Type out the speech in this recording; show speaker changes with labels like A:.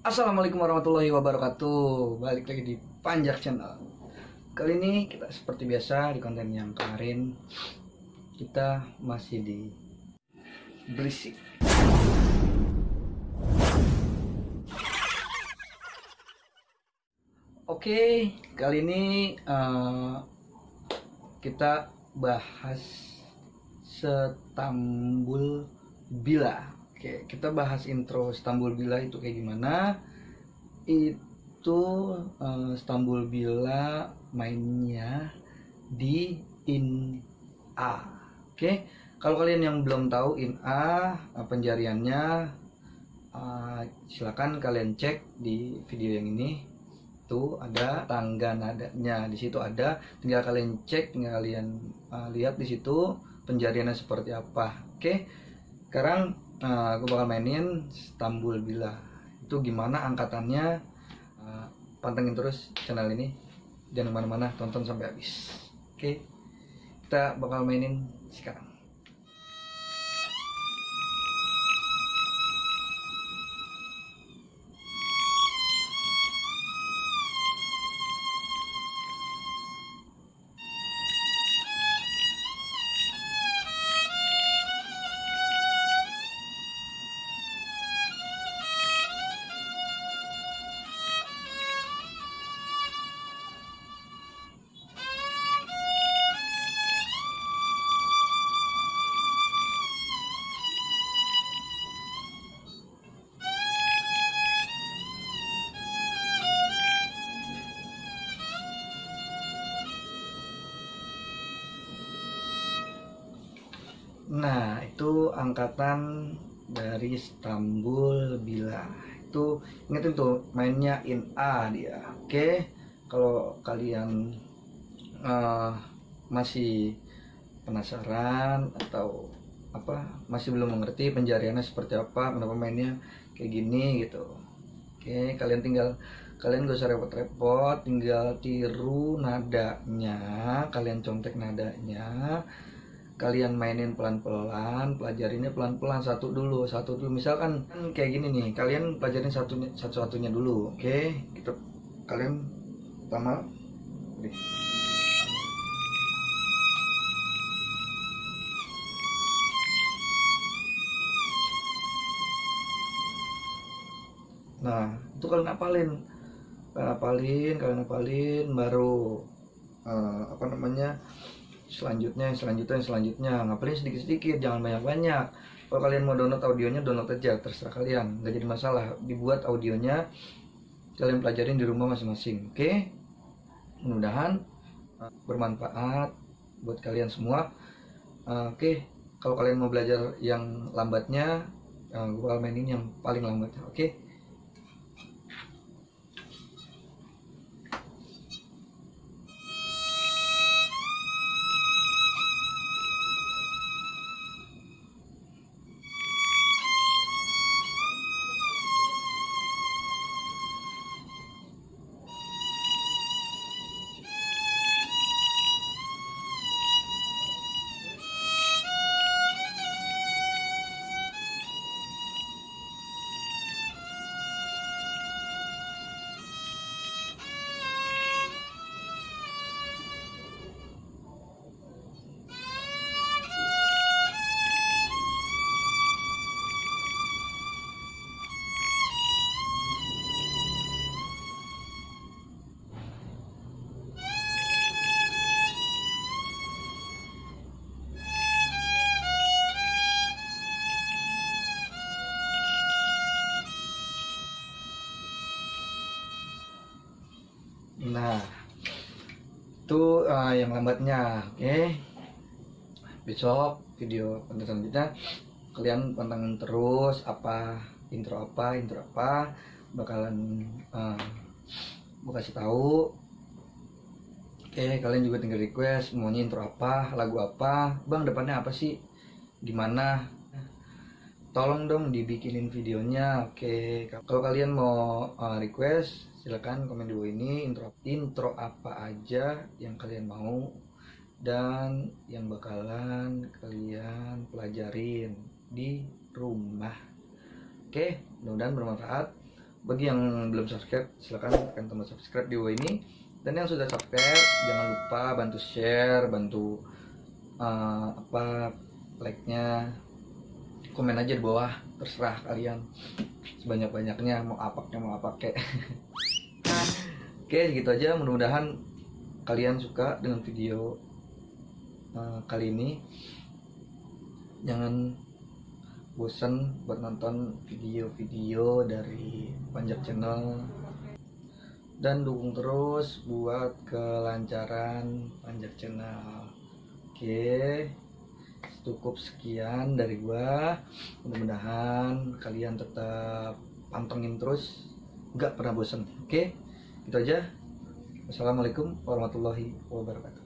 A: Assalamualaikum warahmatullahi wabarakatuh. Balik lagi di Panjak Channel. Kali ini kita seperti biasa di konten yang kemarin, kita masih di berisik. Oke, kali ini kita bahas Stambul Bila. Oke, kita bahas intro Stambul Bila itu kayak gimana. Itu Stambul Bila mainnya di In.A. Oke, kalau kalian yang belum tahu In.A penjariannya, silakan kalian cek di video yang ini. Tuh ada tangga nadanya, di situ ada, tinggal kalian cek, tinggal kalian lihat di situ penjariannya seperti apa. Oke, sekarang aku bakal mainin Stambul Bila. Itu gimana angkatannya? Pantengin terus channel ini, jangan kemana-mana, tonton sampai habis. Oke, kita bakal mainin sekarang. Nah, itu angkatan dari Stambul Bila. Itu ingetin tuh, mainnya In.A dia. Oke, kalau kalian masih penasaran atau apa, masih belum mengerti penjariannya seperti apa, kenapa mainnya kayak gini gitu. Oke, kalian gak usah repot-repot, tinggal tiru nadanya, kalian contek nadanya, kalian mainin pelan-pelan, pelajarinnya pelan-pelan, satu dulu. Misalkan kayak gini nih, kalian pelajarin satu-satunya dulu. Oke, gitu. Kalian pertama nah, itu kalian hafalin baru apa namanya, selanjutnya ngapalin sedikit-sedikit, jangan banyak-banyak. Kalau kalian mau download audionya, download aja, terserah kalian, nggak jadi masalah. Dibuat audionya, kalian pelajarin di rumah masing-masing. Oke, mudah-mudahan bermanfaat buat kalian semua. Oke, kalau kalian mau belajar yang lambatnya, gue bakal mainin yang paling lambat. Oke. Nah, itu yang lambatnya. Oke, besok video konten selanjutnya kalian pantengin terus, intro apa bakalan gue kasih tahu. Oke, kalian juga tinggal request maunya intro apa, lagu apa, bang depannya apa sih, gimana, tolong dong dibikinin videonya. Oke, kalau kalian mau request, silakan komen di bawah ini intro apa aja yang kalian mau dan yang bakalan kalian pelajarin di rumah. Oke, mudah-mudahan bermanfaat. Bagi yang belum subscribe, silahkan tekan tombol subscribe di bawah ini. Dan yang sudah subscribe, jangan lupa bantu share, bantu like-nya, komen aja di bawah, terserah kalian sebanyak-banyaknya, mau apa kek. Oke, segitu aja. Mudah-mudahan kalian suka dengan video kali ini. Jangan bosan buat nonton video-video dari Panjak Channel, dan dukung terus buat kelancaran Panjak Channel. Oke, cukup sekian dari gua. Mudah-mudahan kalian tetap pantengin terus, nggak pernah bosan. Oke, itu aja. Wassalamualaikum warahmatullahi wabarakatuh.